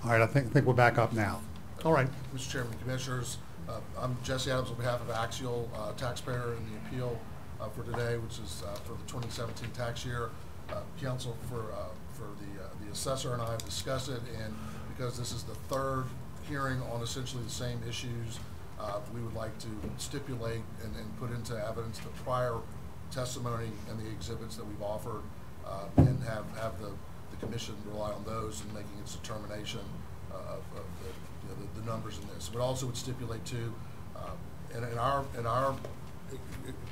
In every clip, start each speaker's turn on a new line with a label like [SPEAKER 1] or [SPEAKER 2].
[SPEAKER 1] All right, I think we're back up now. All right.
[SPEAKER 2] Mr. Chairman, Commissioners, I'm Jesse Adams on behalf of Axial Taxpayer in the appeal for today, which is for the 2017 tax year. Council for the assessor and I have discussed it, and because this is the third hearing on essentially the same issues, we would like to stipulate and put into evidence the prior testimony and the exhibits that we've offered, and have the commission rely on those in making its determination of the numbers in this. But also would stipulate too, in our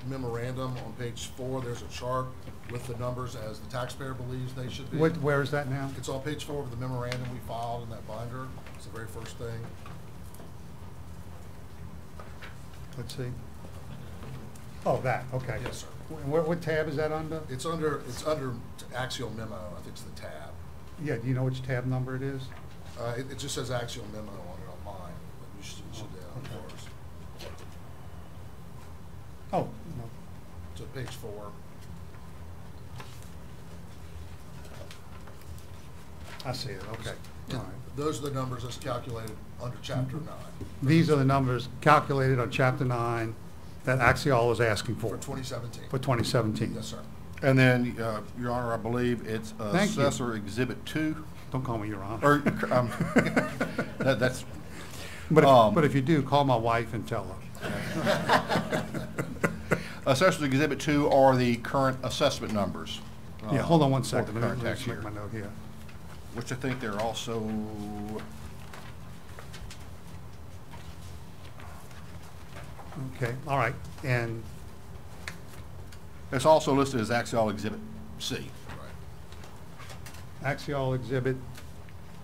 [SPEAKER 2] memorandum on page 4, there's a chart with the numbers as the taxpayer believes they should be.
[SPEAKER 1] Where is that now?
[SPEAKER 2] It's on page 4 of the memorandum we filed in that binder. It's the very first thing.
[SPEAKER 1] Let's see. Oh, that, okay.
[SPEAKER 2] Yes, sir.
[SPEAKER 1] What tab is that under?
[SPEAKER 2] It's under Axial Memo. I think it's the tab.
[SPEAKER 1] Yeah, do you know which tab number it is?
[SPEAKER 2] It just says Axial Memo on it on mine, but you should on yours.
[SPEAKER 1] Oh, no.
[SPEAKER 2] So page 4.
[SPEAKER 1] I see it, okay. All right.
[SPEAKER 2] Those are the numbers that's calculated under Chapter 9.
[SPEAKER 1] These are the numbers calculated on Chapter 9 that Axial is asking for.
[SPEAKER 2] For 2017.
[SPEAKER 1] For 2017.
[SPEAKER 2] Yes, sir.
[SPEAKER 3] And then, Your Honor, I believe it's
[SPEAKER 1] Thank you.
[SPEAKER 3] Assessor Exhibit 2.
[SPEAKER 1] Don't call me Your Honor.
[SPEAKER 3] Or, that's,
[SPEAKER 1] but if you do, call my wife and tell her.
[SPEAKER 3] Assessor Exhibit 2 are the current assessment numbers.
[SPEAKER 1] Yeah, hold on one
[SPEAKER 3] for
[SPEAKER 1] second.
[SPEAKER 3] the
[SPEAKER 1] Let
[SPEAKER 3] current
[SPEAKER 1] me
[SPEAKER 3] tax
[SPEAKER 1] just make
[SPEAKER 3] year,
[SPEAKER 1] my note here.
[SPEAKER 3] which I think they're also,
[SPEAKER 1] Okay, all right. And
[SPEAKER 3] it's also listed as Axial Exhibit C.
[SPEAKER 2] Right.
[SPEAKER 1] Axial Exhibit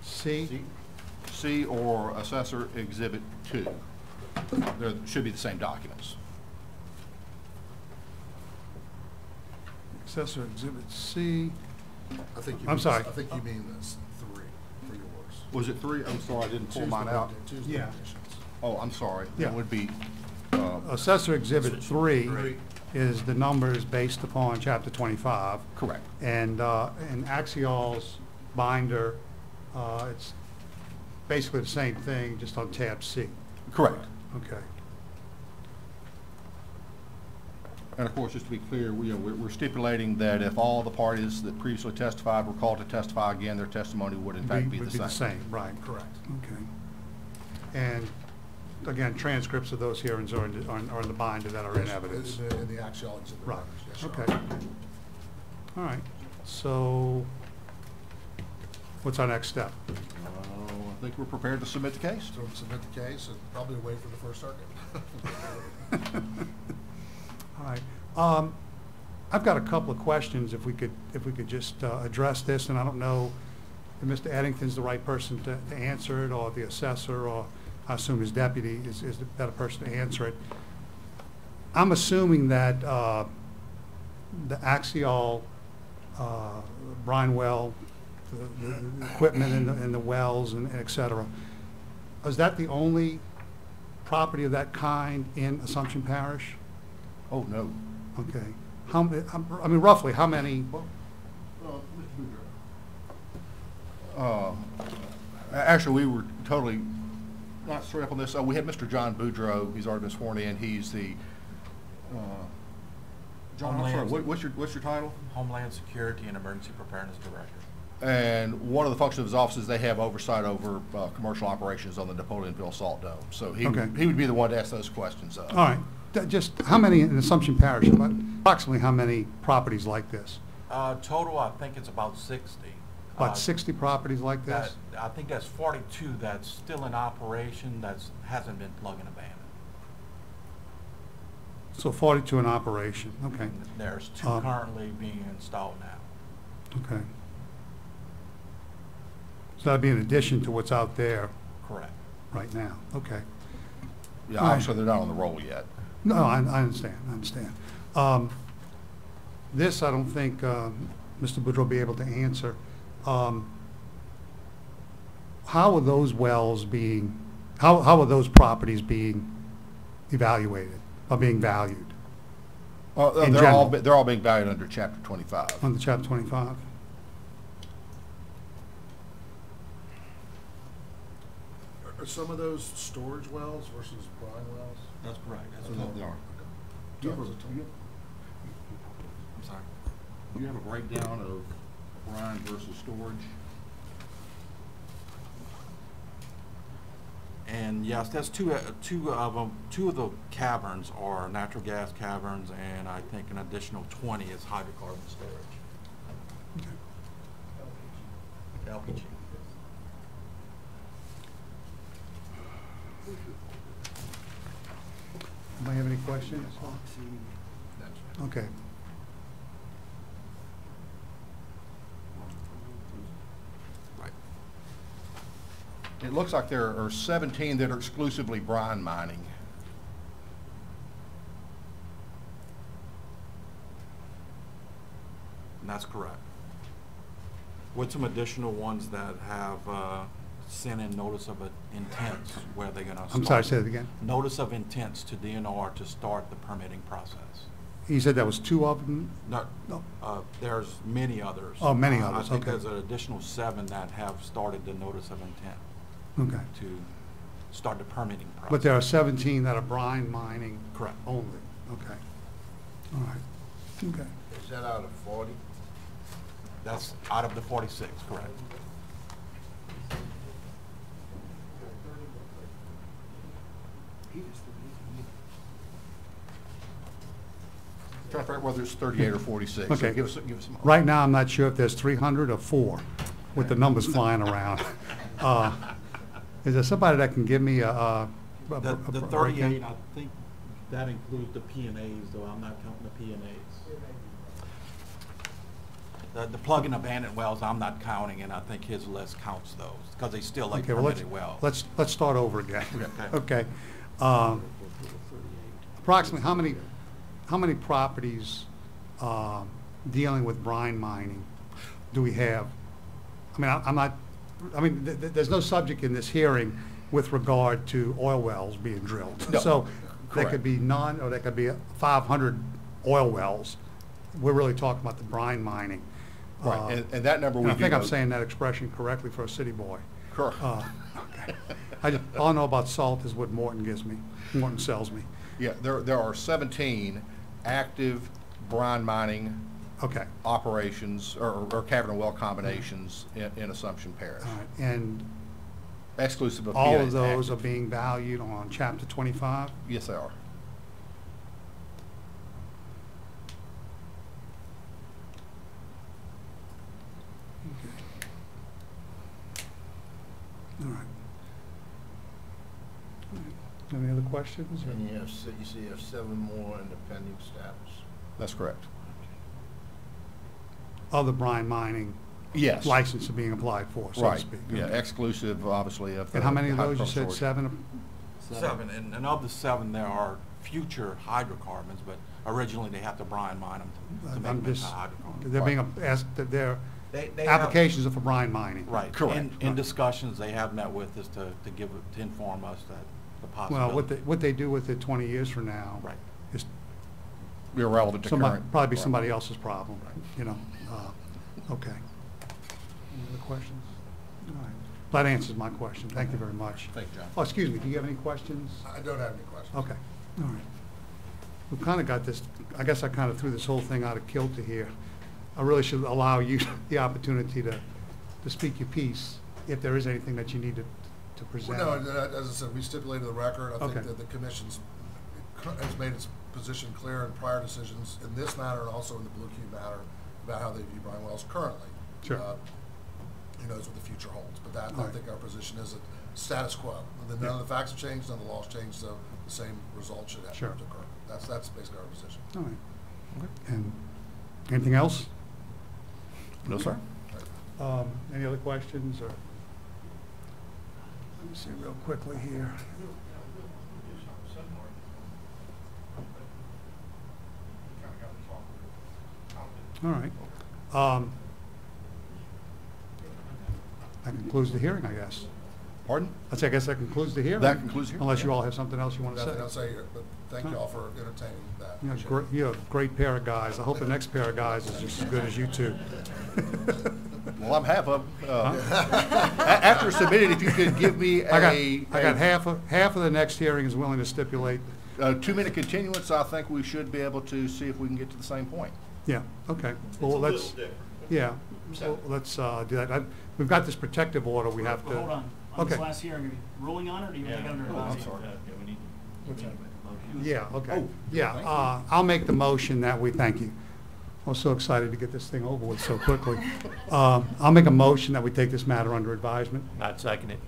[SPEAKER 1] C?
[SPEAKER 3] C or Assessor Exhibit 2. There should be the same documents.
[SPEAKER 1] Assessor Exhibit C.
[SPEAKER 2] I think you
[SPEAKER 1] I'm
[SPEAKER 2] mean,
[SPEAKER 1] sorry.
[SPEAKER 2] I think you mean this 3 for yours.
[SPEAKER 3] Was it 3? I'm sorry, I didn't pull
[SPEAKER 2] Two's
[SPEAKER 3] mine
[SPEAKER 2] the
[SPEAKER 3] out.
[SPEAKER 2] two's the
[SPEAKER 1] Yeah.
[SPEAKER 2] additions.
[SPEAKER 3] Oh, I'm sorry.
[SPEAKER 1] Yeah.
[SPEAKER 3] It would be,
[SPEAKER 1] Assessor Exhibit 3
[SPEAKER 2] Three.
[SPEAKER 1] is the numbers based upon Chapter 25.
[SPEAKER 3] correct.
[SPEAKER 1] And in Axial's binder, it's basically the same thing, just on tab C.
[SPEAKER 3] Correct.
[SPEAKER 1] Okay.
[SPEAKER 3] And of course, just to be clear, we're stipulating that if all the parties that previously testified were called to testify again, their testimony would in fact be the same.
[SPEAKER 1] Would be the same, right.
[SPEAKER 2] Correct.
[SPEAKER 1] Okay. And again, transcripts of those hearings are in the binder that are in
[SPEAKER 2] Yes,
[SPEAKER 1] evidence.
[SPEAKER 2] in the Axial Exhibit
[SPEAKER 1] Right.
[SPEAKER 2] numbers. Yes, sir.
[SPEAKER 1] Okay. All right. So what's our next step?
[SPEAKER 3] I think we're prepared to submit the case.
[SPEAKER 2] So submit the case and probably wait for the First Circuit.
[SPEAKER 1] All right. I've got a couple of questions. If we could just address this, and I don't know if Mr. Eddington's the right person to answer it, or the assessor, or I assume his deputy is the better person to answer it. I'm assuming that the Axial brine well, the equipment in the wells and et cetera, is that the only property of that kind in Assumption Parish?
[SPEAKER 3] Oh, no.
[SPEAKER 1] Okay. I mean, roughly, how many?
[SPEAKER 3] Actually, we were totally not straight up on this. We had Mr. John Boudreau. He's already been sworn in. He's the John. I'm sorry. What's your title?
[SPEAKER 4] Homeland Security and Emergency Preparedness Director.
[SPEAKER 3] And one of the functions of his office is they have oversight over commercial operations on the Napoleonville Salt Dome. So he would be the one to ask those questions.
[SPEAKER 1] All right. Just how many in Assumption Parish? Approximately how many properties like this?
[SPEAKER 4] Total, I think it's about 60.
[SPEAKER 1] About 60 properties like this?
[SPEAKER 4] I think that's 42 that's still in operation that hasn't been plug and abandoned.
[SPEAKER 1] So 42 in operation. Okay.
[SPEAKER 4] There's 2 currently being installed now.
[SPEAKER 1] Okay. So that'd be in addition to what's out there
[SPEAKER 4] Correct.
[SPEAKER 1] right now. Okay.
[SPEAKER 3] Yeah, obviously they're not on the roll yet.
[SPEAKER 1] No, I understand. I understand. This, I don't think Mr. Boudreau will be able to answer. How are those wells being? How are those properties being evaluated or being valued?
[SPEAKER 3] They're all being valued under Chapter 25.
[SPEAKER 1] Under Chapter 25.
[SPEAKER 2] Are some of those storage wells versus brine wells?
[SPEAKER 4] That's correct. That's
[SPEAKER 3] So they are. Do you have a,
[SPEAKER 4] I'm sorry.
[SPEAKER 3] do you have a breakdown of brine versus storage?
[SPEAKER 4] And yes, that's two of them. Two of the caverns are natural gas caverns, and I think an additional 20 is hydrocarbon storage. LPG.
[SPEAKER 1] Anybody have any questions? Okay.
[SPEAKER 4] Right.
[SPEAKER 3] It looks like there are 17 that are exclusively brine mining.
[SPEAKER 4] And that's correct. With some additional ones that have sent in notice of intents where they're going to start.
[SPEAKER 1] I'm sorry, say that again.
[SPEAKER 4] Notice of intents to DNR to start the permitting process.
[SPEAKER 1] You said that was 2 of them?
[SPEAKER 4] No,
[SPEAKER 1] No.
[SPEAKER 4] there's many others.
[SPEAKER 1] Oh, many
[SPEAKER 4] I
[SPEAKER 1] others,
[SPEAKER 4] think
[SPEAKER 1] okay.
[SPEAKER 4] there's an additional 7 that have started the notice of intent
[SPEAKER 1] Okay.
[SPEAKER 4] to start the permitting process.
[SPEAKER 1] But there are 17 that are brine mining?
[SPEAKER 4] Correct.
[SPEAKER 1] Only? Okay. All right. Okay.
[SPEAKER 5] Is that out of 40?
[SPEAKER 4] That's out of the 46, correct.
[SPEAKER 3] Trying to figure out whether it's 38 or 46.
[SPEAKER 1] Okay.
[SPEAKER 3] So give us some.
[SPEAKER 1] Right now, I'm not sure if there's 300 or 4 with the numbers flying around. Is there somebody that can give me a
[SPEAKER 4] The 38, I think that includes the P&As, though I'm not counting the P&As. The plug and abandoned wells, I'm not counting, and I think his list counts those, because they still like
[SPEAKER 1] Okay, well,
[SPEAKER 4] permitted wells.
[SPEAKER 1] let's start over again.
[SPEAKER 4] Okay.
[SPEAKER 1] Okay. Approximately how many properties dealing with brine mining do we have? I mean, I'm not, I mean, there's no subject in this hearing with regard to oil wells being drilled.
[SPEAKER 3] No,
[SPEAKER 1] So there
[SPEAKER 3] correct.
[SPEAKER 1] could be none, or there could be 500 oil wells. We're really talking about the brine mining.
[SPEAKER 3] Right, and that number we
[SPEAKER 1] and I
[SPEAKER 3] do
[SPEAKER 1] think I'm
[SPEAKER 3] know-
[SPEAKER 1] saying that expression correctly for a city boy.
[SPEAKER 3] Correct.
[SPEAKER 1] Okay. All I know about salt is what Morton gives me, Morton sells me.
[SPEAKER 3] Yeah, there are 17 active brine mining
[SPEAKER 1] Okay.
[SPEAKER 3] operations or cavern and well combinations in Assumption Parish,
[SPEAKER 1] All right. And
[SPEAKER 3] exclusive of
[SPEAKER 1] all of
[SPEAKER 3] PAs
[SPEAKER 1] those are
[SPEAKER 3] active.
[SPEAKER 1] being valued on Chapter 25?
[SPEAKER 3] Yes, they are.
[SPEAKER 1] All right. All right. Any other questions? or-
[SPEAKER 5] And you have, you see you have 7 more in the pending status.
[SPEAKER 3] That's correct.
[SPEAKER 1] Other brine mining
[SPEAKER 3] Yes.
[SPEAKER 1] license are being applied for, so to
[SPEAKER 3] Right,
[SPEAKER 1] speak.
[SPEAKER 3] yeah,
[SPEAKER 1] Okay.
[SPEAKER 3] exclusive, obviously, of the.
[SPEAKER 1] And how many of
[SPEAKER 3] the
[SPEAKER 1] those? You
[SPEAKER 3] hydrocarbon
[SPEAKER 1] said
[SPEAKER 3] storage.
[SPEAKER 1] 7?
[SPEAKER 4] 7, and of the 7, there are future hydrocarbons, but originally they have to brine mine them to make
[SPEAKER 1] I'm
[SPEAKER 4] them into
[SPEAKER 1] just,
[SPEAKER 4] hydrocarbons.
[SPEAKER 1] they're being asked, that their
[SPEAKER 4] They have-
[SPEAKER 1] applications are for brine mining.
[SPEAKER 4] Right.
[SPEAKER 3] Correct.
[SPEAKER 4] In
[SPEAKER 1] Right.
[SPEAKER 4] discussions they have met with us to inform us that the
[SPEAKER 1] Well,
[SPEAKER 4] possibility.
[SPEAKER 1] what they do with it 20 years from now
[SPEAKER 4] Right.
[SPEAKER 1] is
[SPEAKER 3] Irrelevant to current.
[SPEAKER 1] probably
[SPEAKER 3] right.
[SPEAKER 1] somebody else's problem, you know? Okay. Any other questions? All right. That answers my question. Thank you very much.
[SPEAKER 3] Thank you, John.
[SPEAKER 1] Oh, excuse me, do you have any questions?
[SPEAKER 2] I don't have any questions.
[SPEAKER 1] Okay, all right. We've kind of got this, I guess I kind of threw this whole thing out of kilter here. I really should allow you the opportunity to speak your piece, if there is anything that you need to present.
[SPEAKER 2] Well, no, as I said, we stipulated the record. I
[SPEAKER 1] Okay.
[SPEAKER 2] think that the commission's has made its position clear in prior decisions in this matter and also in the Blue Cube matter about how they view brine wells currently.
[SPEAKER 1] Sure.
[SPEAKER 2] Who knows what the future holds, but that,
[SPEAKER 1] All
[SPEAKER 2] I
[SPEAKER 1] right.
[SPEAKER 2] think our position is a status quo. None of the facts have changed, none of the laws changed, so the same result should have to
[SPEAKER 1] Sure.
[SPEAKER 2] occur. That's basically our position.
[SPEAKER 1] All right. And anything else?
[SPEAKER 3] No, sir.
[SPEAKER 1] Any other questions, or? Let me see real quickly here. All right. That concludes the hearing, I guess.
[SPEAKER 3] Pardon?
[SPEAKER 1] I guess that concludes the hearing.
[SPEAKER 3] That concludes the hearing.
[SPEAKER 1] Unless you all have something else you want to say.
[SPEAKER 2] Nothing else I hear, but thank you all for entertaining that.
[SPEAKER 1] You're a great pair of guys. I hope the next pair of guys is just as good as you two.
[SPEAKER 3] Well, I'm half of, after submitted, if you could give me
[SPEAKER 1] I got half of the next hearing is willing to stipulate.
[SPEAKER 3] a 2-minute continuance, I think we should be able to see if we can get to the same point.
[SPEAKER 1] Yeah, okay. Well, let's, yeah, well, let's do that. We've got this protective order we have to.
[SPEAKER 6] Hold on. On this
[SPEAKER 1] Okay.
[SPEAKER 6] last hearing, are you ruling on it, or do you want to go under advisement?
[SPEAKER 1] Yeah, okay.
[SPEAKER 3] Oh,
[SPEAKER 1] Yeah,
[SPEAKER 3] thank
[SPEAKER 1] I'll make the motion that we, thank you. I was so excited to get this thing over with so quickly. I'll make a motion that we take this matter under advisement.
[SPEAKER 7] I'd second it.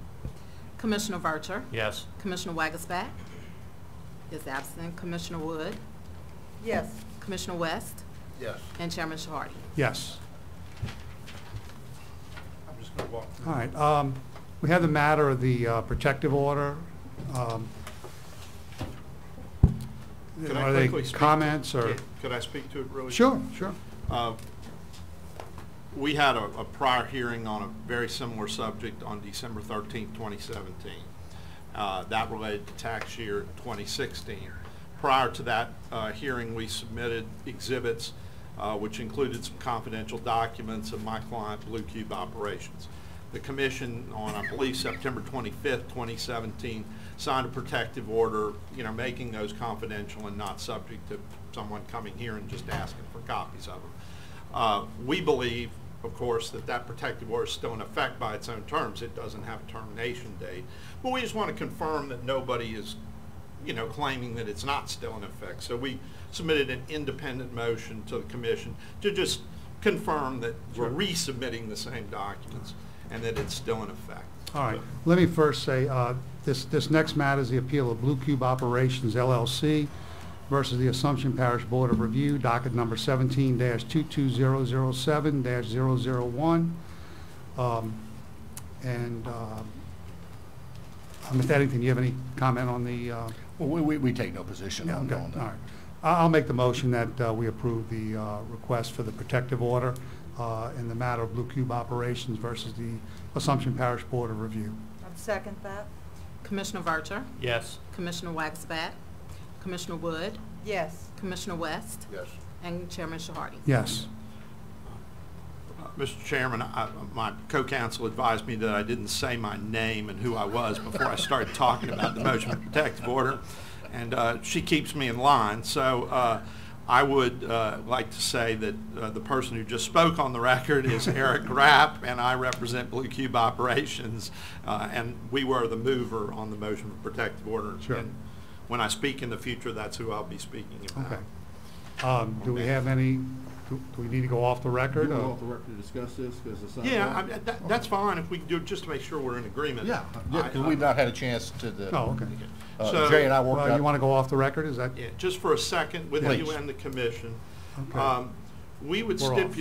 [SPEAKER 8] Commissioner Vercher,
[SPEAKER 7] Yes.
[SPEAKER 8] Commissioner Wagasback is absent, Commissioner Wood,
[SPEAKER 9] Yes.
[SPEAKER 8] Commissioner West,
[SPEAKER 5] Yes.
[SPEAKER 8] and Chairman Shahardy.
[SPEAKER 1] Yes.
[SPEAKER 5] I'm just gonna walk through.
[SPEAKER 1] All right. We have the matter of the protective order.
[SPEAKER 10] Could I
[SPEAKER 1] Are they
[SPEAKER 10] quickly speak to-
[SPEAKER 1] comments or?
[SPEAKER 10] Could I speak to it really?
[SPEAKER 1] Sure, sure.
[SPEAKER 10] We had a prior hearing on a very similar subject on December 13th, 2017. That related to tax year 2016. Prior to that hearing, we submitted exhibits which included some confidential documents of my client, Blue Cube Operations. The commission on, I believe, September 25th, 2017, signed a protective order, making those confidential and not subject to someone coming here and just asking for copies of them. We believe, of course, that protective order is still in effect by its own terms. It doesn't have a termination date. But we just want to confirm that nobody is, claiming that it's not still in effect. So we submitted an independent motion to the commission to just confirm that we're resubmitting the same documents and that it's still in effect.
[SPEAKER 1] All right. Let me first say, this next matter is the appeal of Blue Cube Operations LLC versus the Assumption Parish Board of Review, docket number 17-22007-001. Ms. Eddington, you have any comment on the?
[SPEAKER 3] Well, we take no position
[SPEAKER 1] Yeah,
[SPEAKER 3] on
[SPEAKER 1] okay,
[SPEAKER 3] that.
[SPEAKER 1] all right. I'll make the motion that we approve the request for the protective order in the matter of Blue Cube Operations versus the Assumption Parish Board of Review.
[SPEAKER 9] I'd second that.
[SPEAKER 8] Commissioner Vercher,
[SPEAKER 7] Yes.
[SPEAKER 8] Commissioner Wagasback, Commissioner Wood,
[SPEAKER 9] Yes.
[SPEAKER 8] Commissioner West,
[SPEAKER 5] Yes.
[SPEAKER 8] and Chairman Shahardy.
[SPEAKER 1] Yes.
[SPEAKER 10] Mr. Chairman, my co-counsel advised me that I didn't say my name and who I was before I started talking about the motion for protective order, and she keeps me in line. So I would like to say that the person who just spoke on the record is Eric Rapp, and I represent Blue Cube Operations, and we were the mover on the motion for protective order.
[SPEAKER 1] Sure.
[SPEAKER 10] And when I speak in the future, that's who I'll be speaking about.
[SPEAKER 1] Okay. Do we have any, do we need to go off the record?
[SPEAKER 3] You
[SPEAKER 1] or-
[SPEAKER 3] want off the record to discuss this, because it's not.
[SPEAKER 10] Yeah, that's fine if we can do it just to make sure we're in agreement.
[SPEAKER 3] Yeah, because we've not had a chance to.
[SPEAKER 1] Oh, okay.
[SPEAKER 10] So-
[SPEAKER 3] Jay and I worked
[SPEAKER 1] Well,
[SPEAKER 3] out.
[SPEAKER 1] you want to go off the record? Is that?
[SPEAKER 10] Yeah, just for a second with
[SPEAKER 3] Please.
[SPEAKER 10] you and the commission.
[SPEAKER 1] Okay.
[SPEAKER 10] We would
[SPEAKER 1] We're off.
[SPEAKER 10] stipulate